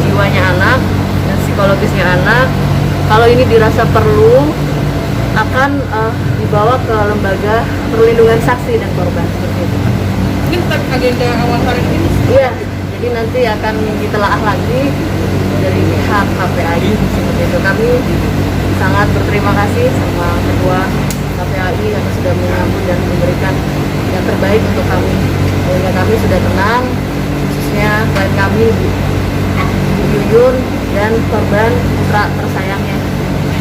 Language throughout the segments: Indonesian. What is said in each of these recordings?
jiwanya anak dan psikologisnya anak. Kalau ini dirasa perlu, akan dibawa ke lembaga perlindungan saksi dan korban seperti itu. Ini bukan agenda awal hari ini? Iya, jadi nanti akan ditelaah lagi dari pihak KPAI seperti itu. Kami sangat berterima kasih sama Ketua KPAI yang sudah menyambut dan memberikan yang terbaik untuk kami, sehingga kami sudah tenang, khususnya klien kami Bu Yuyun dan korban putra tersayangnya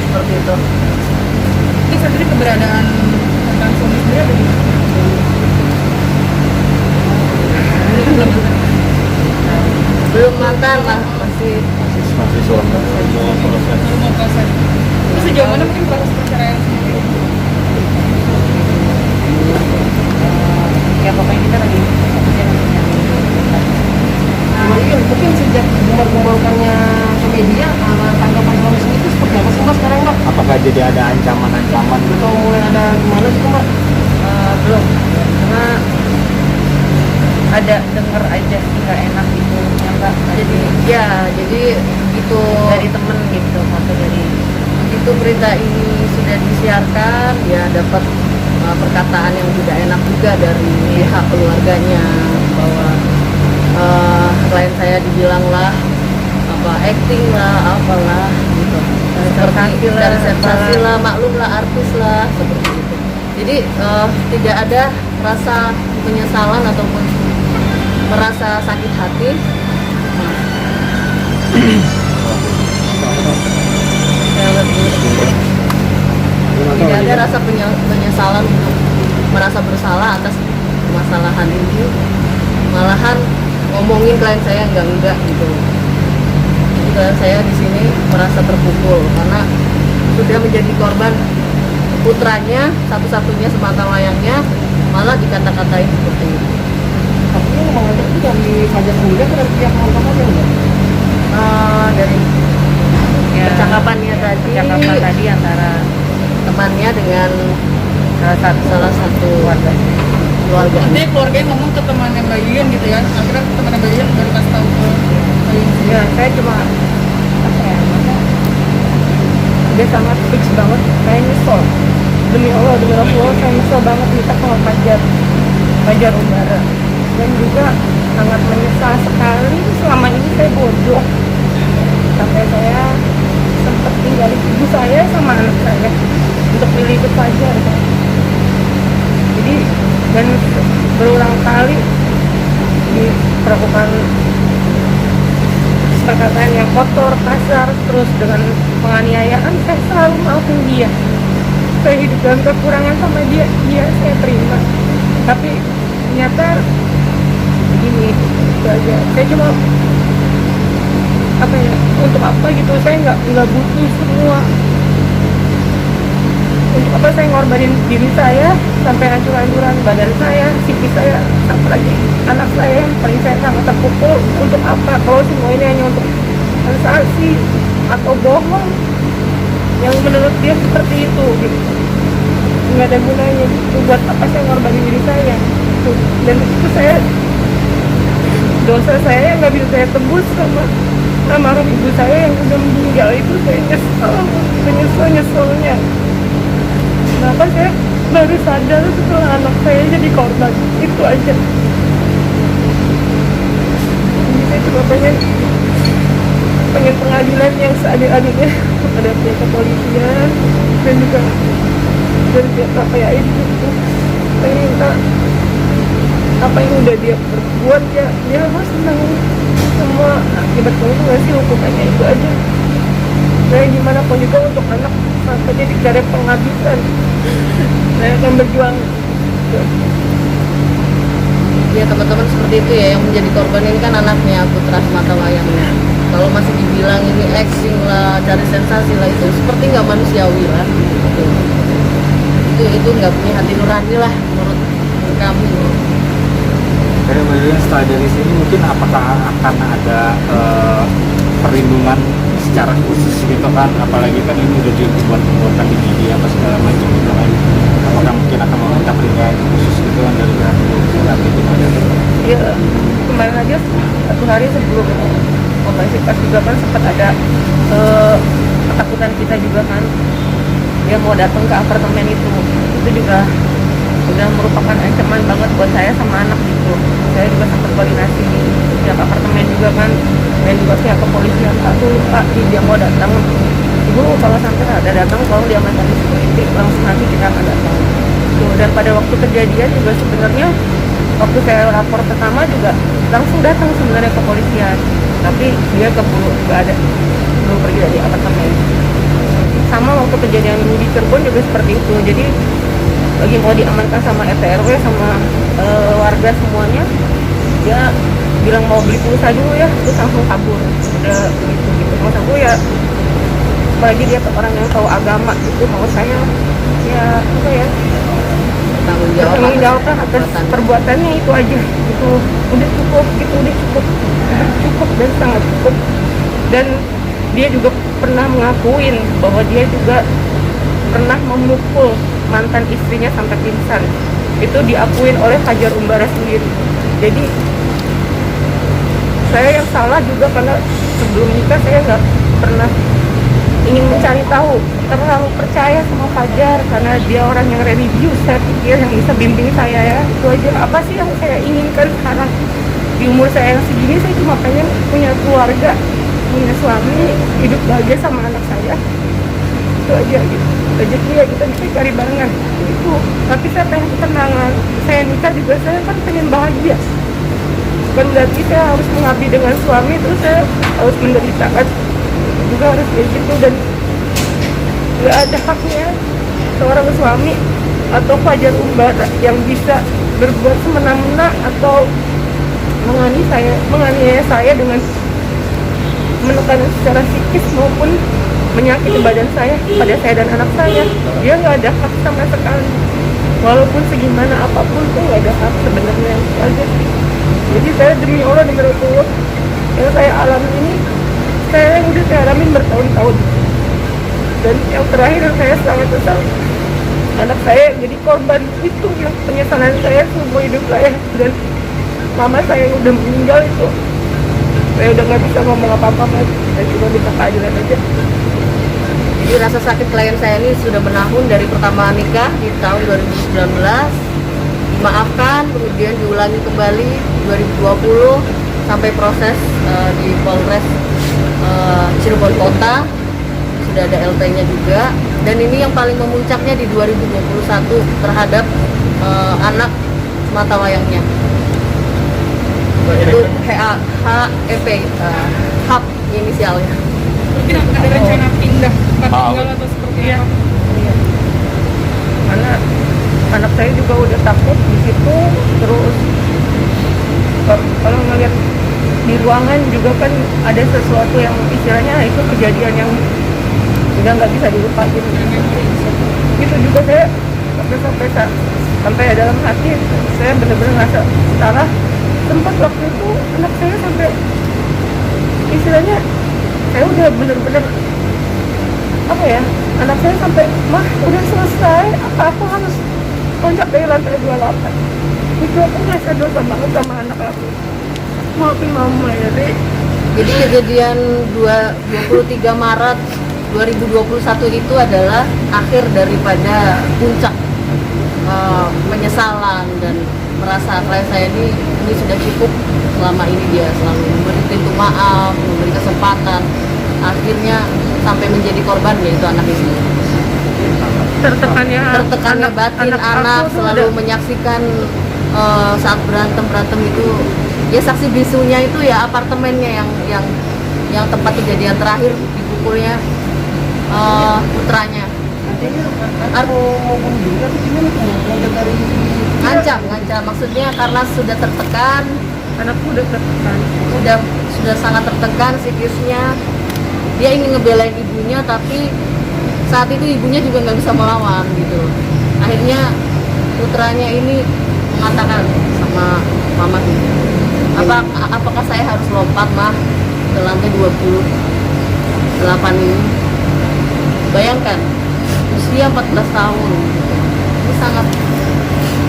seperti itu. Ini sendiri keberadaan tentang suami sendiri ada di mana? Belum mantan lah, masih suami. Mau proses. Itu sejauh mana mungkin proses perceraian sendiri? ya pokoknya kita lagi fokusnya Iya, mungkin sejak gumbar-gumbalkannya ke media, tanggapan suami sendiri itu seperti apa sih Mbak sekarang Mbak? Apakah jadi ada ancaman-ancaman Atau mulai ada gimana sih Mbak? belum, karena ada denger aja nggak enak gitu ya Mbak. Jadi itu dari temen gitu, atau dari begitu berita ini sudah disiarkan, ya dapat perkataan yang tidak enak juga dari pihak keluarganya bahwa klien saya dibilang lah apa acting lah apalah gitu, dari sensasi lah, maklum lah, artis lah seperti itu. Jadi tidak ada rasa penyesalan ataupun merasa sakit hati. Tidak ada rasa penyesalan untuk merasa bersalah atas permasalahan ini. Malahan ngomongin klien saya enggak gitu. Jadi klien saya di sini merasa terpukul karena sudah menjadi korban, putranya satu-satunya semata wayangnya malah dikata-katain seperti itu. Tapi yang mengajak itu dari pajak sendiri atau dari pihak manfaatnya Mbak? Dari percakapannya tadi antara temannya dengan salah satu keluarga. Jadi keluarganya ngomong ke temannya Mbak Yuyun gitu ya, akhirnya temannya Mbak Yuyun baru kasih tahu ke Mbak Yuyun. Ya, saya cuma apa ya, dia sangat fix banget, saya nyesel. Demi Allah, demi Rasulullah, saya nyesel banget minta sama Fajar Umbara. Dan juga sangat menyesal sekali selama ini saya bodoh. Sampai saya sempat tinggalin ibu saya sama anak saya untuk pilih ikut Fajar. Jadi, dan berulang kali diperlakukan perkataan yang kotor, kasar, terus dengan penganiayaan, saya selalu maafin dia. Saya hidup dalam kekurangan sama dia, iya saya terima. Tapi ternyata begini, itu aja. Saya cuma apa ya, untuk apa gitu, saya nggak butuh semua. Untuk apa saya ngorbanin diri saya sampai hancur-hancuran badan saya, psikis saya, apalagi anak saya yang paling saya sangat terpukul. Untuk apa kalau semua ini hanya untuk sensasi atau bohong yang menurut dia seperti itu gitu. Nggak ada gunanya gitu. Buat apa saya ngorbanin diri saya gitu. Dan itu saya, dosa saya yang nggak bisa saya tebus sama almarhum ibu saya yang udah meninggal itu. Saya nyeselnya. Kenapa saya baru sadar setelah anak saya jadi korban, itu aja. Jadi saya cuma pengen pengadilan yang seadil-adilnya kepada pihak kepolisian dan juga dari pihak KPAI itu. Saya minta apa yang udah dia perbuat ya dia harus senang semua akibatnya itu, ngasih hukumannya itu aja. Saya gimana pun juga untuk anak sampai jadi garis penghabisan, saya akan berjuang. Ya teman-teman, seperti itu ya, yang menjadi korban ini kan anaknya, putra semata wayangnya. Kalau masih dibilang ini acting lah, cari sensasi lah, itu seperti nggak manusiawi lah gitu. Itu nggak punya hati nurani lah menurut kami. Dari Mbak setelah dari sini mungkin apakah akan ada perlindungan secara khusus gitu kan, apalagi kan ini udah dibuat-buatkan di media apa segala macam gitu kan, apakah mungkin akan meminta perlindungan khusus gitu kan dari pihak itu gimana? Ya kemarin aja satu hari sebelum masih pas juga kan sempat ada ketakutan kita juga kan, dia mau datang ke apartemen itu juga udah merupakan ancaman banget buat saya sama anak gitu. Saya juga sempat koordinasi di pihak apartemen juga kan, dan juga pihak kepolisian. Satu Pak, dia mau datang, ibu kalau sampai ada datang kalau diamankan di security langsung nanti kita akan datang tuh. Dan pada waktu kejadian juga sebenarnya waktu saya lapor pertama juga langsung datang sebenarnya kepolisian, tapi dia keburu nggak ada, belum pergi dari apartemen. Sama waktu kejadian di Cirebon juga seperti itu. Jadi lagi mau diamankan sama RT RW sama warga semuanya, dia bilang mau beli pulsa dulu ya, terus langsung kabur. Udah gitu mau aku ya, apalagi dia orang yang tahu agama itu, mau saya ya apa ya, tanggung jawab lah atas perbuatannya itu aja. Itu udah cukup gitu, udah cukup dan sangat cukup. Dan dia juga pernah mengakuin bahwa dia juga pernah memukul mantan istrinya sampai pingsan. Itu diakuin oleh Fajar Umbara sendiri. Jadi saya yang salah juga karena sebelum nikah saya nggak pernah ingin mencari tahu, terlalu percaya sama Fajar karena dia orang yang religius. Saya pikir yang bisa bimbing saya ya itu aja. Apa sih yang saya inginkan sekarang di umur saya yang segini? Saya cuma pengen punya keluarga, punya suami, hidup bahagia sama anak saya, itu aja gitu. Rezeki ya kita bisa cari barengan itu. Tapi saya pengen ketenangan. Saya nikah juga saya kan pengen bahagia, bukan berarti saya harus mengabdi dengan suami terus saya harus menderita kan, juga harus kayak gitu. Dan nggak ada haknya seorang suami atau Fajar Umbara yang bisa berbuat semena-mena atau menganiaya saya dengan menekan secara psikis maupun menyakiti badan saya, pada saya dan anak saya. Dia nggak ada hak sama sekali, walaupun segimana apapun tuh nggak ada hak sebenarnya aja. Jadi saya demi Allah, demi Rasulullah, yang saya alami ini saya udah saya alamin bertahun-tahun. Dan yang terakhir yang saya sangat sesal, anak saya jadi korban itu, yang penyesalan saya seumur hidup saya. Dan mama saya yang udah meninggal itu saya udah nggak bisa ngomong apa-apa lagi. Saya cuma minta keadilan aja. Jadi rasa sakit klien saya ini sudah menahun dari pertama nikah di tahun 2019, dimaafkan, kemudian diulangi kembali 2020 sampai proses di Polres Cirebon Kota, sudah ada LT-nya juga. Dan ini yang paling memuncaknya di 2021 terhadap anak mata wayangnya, itu HEP, HAP inisialnya. Mungkin ada rencana pindah tempat tinggal atau seperti apa? Iya. Karena anak saya juga udah takut di situ. Terus kalau ngeliat di ruangan juga kan ada sesuatu yang istilahnya itu kejadian yang udah nggak bisa dilupain. Gitu juga saya sampai dalam hati saya benar-benar ngerasa salah. Sempat waktu itu anak saya sampai istilahnya saya udah bener-bener apa ya, anak saya sampai, mah udah selesai, apa aku harus loncat dari lantai 28. Itu aku ngerasa dosa banget sama anak aku. Maafin mama ya Dek. Jadi kejadian 23 Maret 2021 itu adalah akhir daripada puncak penyesalan dan merasa klien saya ini sudah cukup. Selama ini dia selalu memberi pintu maaf, memberi kesempatan, akhirnya sampai menjadi korban, yaitu anak ini. Tertekannya batin anak selalu menyaksikan saat berantem itu. Ya saksi bisunya itu ya apartemennya yang tempat kejadian terakhir dipukulnya putranya. Ngancam, maksudnya karena sudah tertekan, Anakku udah tertekan, sudah sangat tertekan psikisnya. Dia ingin ngebelain ibunya, tapi saat itu ibunya juga nggak bisa melawan gitu. Akhirnya putranya ini mengatakan sama mama, apakah saya harus lompat mah ke lantai 28 ini? Bayangkan usia 14 tahun, ini sangat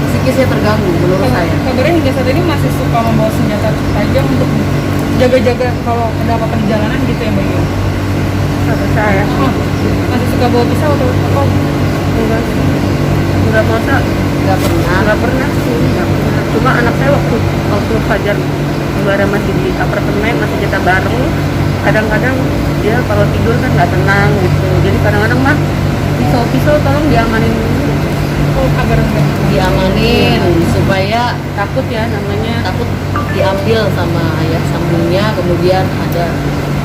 psikisnya terganggu menurut saya. Kabarnya hingga saat ini masih suka membawa senjata tajam untuk jaga-jaga kalau ada apa-apa di jalanan gitu ya Mbak Yuyun? Kata saya Masih suka bawa pisau atau apa? enggak sih, enggak masa, nggak pernah. nggak pernah sih, nggak pernah. Cuma anak saya waktu Fajar Mbara masih di apartemen, masih kita bareng, kadang-kadang dia kalau tidur kan nggak tenang gitu, jadi kadang-kadang mah pisau tolong diamanin dulu. Oh, agar enggak. Diamanin supaya Takut ya namanya. takut diambil sama ayah sambungnya, kemudian ada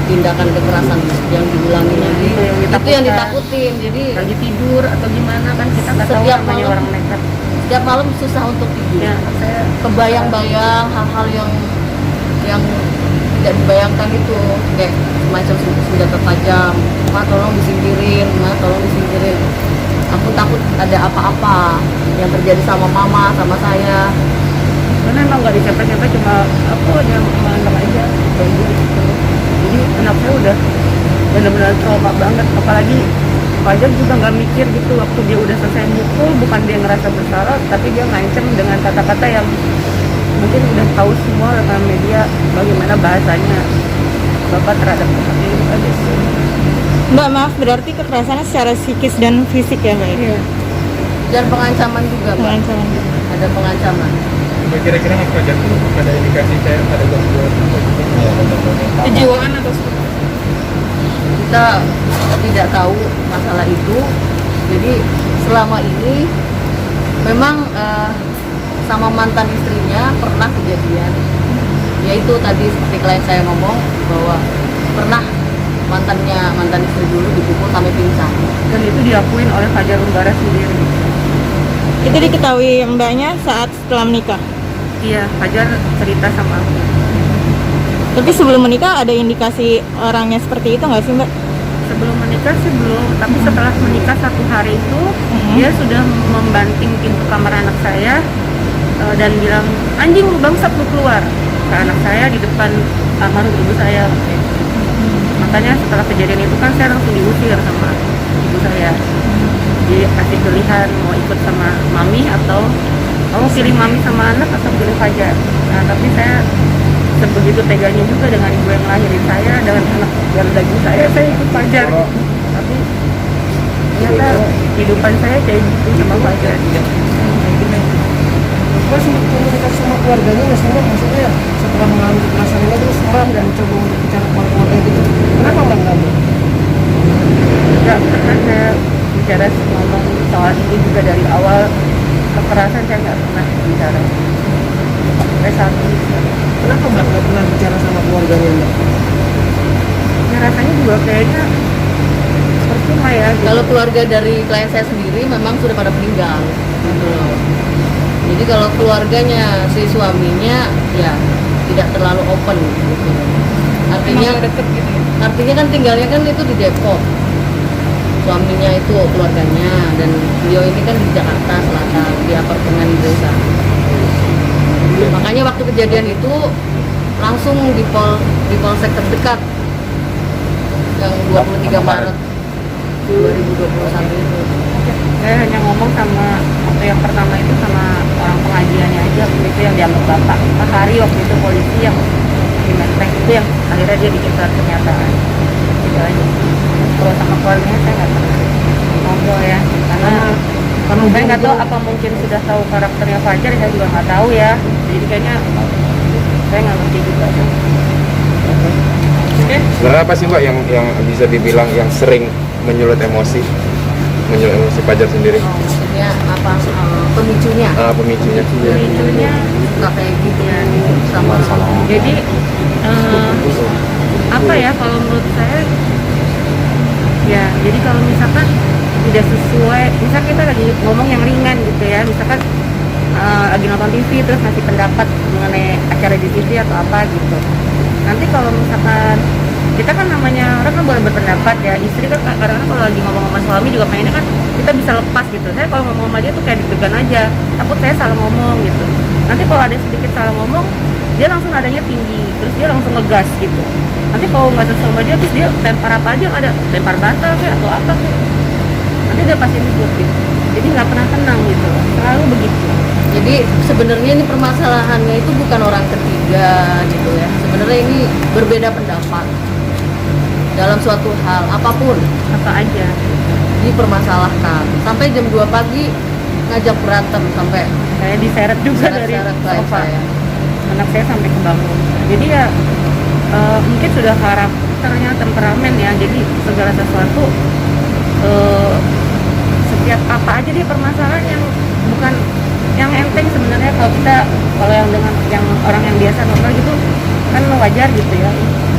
tindakan kekerasan yang diulangi lagi. Itu yang Itu yang ditakutkan. ditakutin. Jadi Lagi tidur atau gimana kan kita nggak tahu Setiap namanya malam. orang nekat. setiap malam susah untuk tidur. Ya saya Kebayang-bayang hal-hal yang tidak dibayangkan itu, kayak semacam senjata tajam. Ma tolong disingkirin, ma tolong disingkirin. Aku takut ada apa-apa yang terjadi sama mama, sama saya. karena emang nggak dicapek-capek, cuma aku hanya menganggap aja kayak gitu. Jadi anak saya udah benar-benar trauma banget, apalagi Fajar juga nggak mikir gitu waktu dia udah selesai mukul, bukan dia ngerasa bersalah, tapi dia ngancem dengan kata-kata yang mungkin udah tahu semua rekan media bagaimana bahasanya bapak terhadap anak itu aja sih. Mbak, maaf, berarti kekerasannya secara psikis dan fisik ya Mbak? Iya. Dan pengancaman juga, Mbak. Pengancaman. Ada pengancaman. Kira-kira Mas Fajar tuh ada indikasi kayak ada gangguan Kejiwaan atau Kita tidak tahu masalah itu. Jadi selama ini memang sama mantan istrinya pernah kejadian, yaitu tadi seperti klien saya ngomong bahwa pernah mantan istri dulu dipukul sampai pingsan. Dan itu diakuin oleh Fajar Umbara sendiri. Itu diketahui Mbaknya saat setelah menikah? Iya, Fajar cerita sama aku. Tapi sebelum menikah ada indikasi orangnya seperti itu nggak sih Mbak? Sebelum menikah sih belum, tapi setelah menikah 1 hari itu dia sudah membanting pintu kamar anak saya dan bilang, anjing lu bangsat lu keluar, ke anak saya di depan almarhum ibu saya. Makanya setelah kejadian itu kan saya langsung diusir sama ibu saya. Dikasih pilihan mau ikut sama mami atau kamu pilih mami sama anak atau pilih Fajar. Nah tapi saya sebegitu teganya juga dengan ibu yang lahirin saya, dengan anak yang daging saya ikut Fajar. Tapi ternyata kehidupan saya kayak gitu sama Fajar. Mas komunikasi sama keluarganya nggak sama, maksudnya setelah mengalami kekerasan ini terus Mbak nggak mencoba untuk bicara sama keluarga gitu, kenapa Mbak nggak mau? Enggak pernah saya bicara ngomong soal ini juga dari awal kekerasan, saya nggak pernah bicara sampai saat ini. Kenapa Mbak nggak pernah bicara sama keluarganya Mbak? Ya, rasanya juga kayaknya percuma ya gitu. Kalau keluarga dari klien saya sendiri memang sudah pada meninggal, gitu loh. Jadi kalau keluarganya si suaminya ya tidak terlalu open, gitu. Artinya emang deket gitu ya? artinya kan tinggalnya kan itu di Depok, suaminya itu keluarganya, dan beliau ini kan di Jakarta Selatan di apartemen desa. Makanya waktu kejadian itu langsung di polsek terdekat yang 23 Maret 2021 itu. Saya hanya ngomong sama waktu yang pertama itu sama orang pengajiannya aja, itu yang dianggap bapak Pak Hari, waktu itu polisi yang di Menteng itu yang akhirnya dia bikin surat pernyataan gitu aja. Kalau sama keluarganya saya nggak pernah ngobrol ya, karena saya nggak tahu apa mungkin sudah tahu karakternya Fajar, saya juga nggak tahu ya, jadi kayaknya saya nggak ngerti juga tuh. Sebenarnya apa sih Mbak yang bisa dibilang yang sering menyulut emosi Fajar sendiri? Maksudnya apa pemicunya? Pemicunya. Pemicunya Suka kayak gitu ya, sama jadi apa ya, kalau menurut saya ya, jadi kalau misalkan tidak sesuai, misal kita lagi ngomong yang ringan gitu ya, misalkan lagi nonton TV terus ngasih pendapat mengenai acara di TV atau apa gitu, nanti kalau misalkan kita kan namanya orang kan boleh berpendapat ya, istri kan kadang-kadang kalau lagi ngomong sama suami juga pengennya kan kita bisa lepas gitu. Saya kalau ngomong sama dia tuh kayak deg-degan aja, takut saya salah ngomong gitu. Nanti kalau ada sedikit salah ngomong, dia langsung nadanya tinggi, terus dia langsung ngegas gitu. Nanti kalau nggak sesuai sama dia, terus dia lempar apa aja, ada lempar bata kayak atau apa kayak, nanti dia pasti ribut gitu. Jadi nggak pernah tenang gitu, selalu begitu. Jadi sebenarnya ini permasalahannya itu bukan orang ketiga gitu ya. Sebenarnya ini berbeda pendapat dalam suatu hal apapun Apa aja. dipermasalahkan. Sampai jam 2 pagi ngajak berantem sampai Saya diseret juga dari seret-seret klien sofa. saya. Anak saya sampai kebangun. Jadi ya mungkin sudah karakternya temperamen ya. Jadi segala sesuatu setiap apa aja dia permasalahan yang bukan yang enteng sebenarnya. Kalau yang dengan yang orang yang biasa normal gitu kan wajar gitu ya.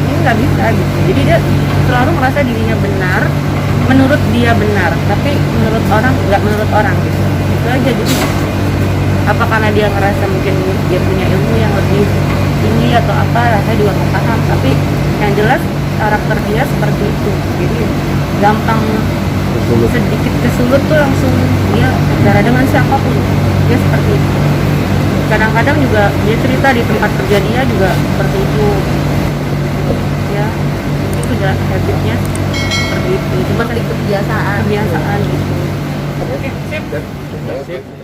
Ini nggak bisa gitu. Jadi dia selalu merasa dirinya benar, menurut dia benar, tapi menurut orang nggak menurut orang gitu. Itu aja. Jadi apa karena dia ngerasa mungkin dia punya ilmu yang lebih tinggi atau apa, saya juga nggak paham. Tapi yang jelas karakter dia seperti itu. Jadi gampang sedikit kesulut tuh langsung dia bicara dengan siapapun dia seperti itu. Kadang-kadang juga dia cerita di tempat kerja dia juga seperti itu ya. Itu udah habitnya seperti itu, cuma Cuma kebiasaan. kebiasaan gitu. Sip.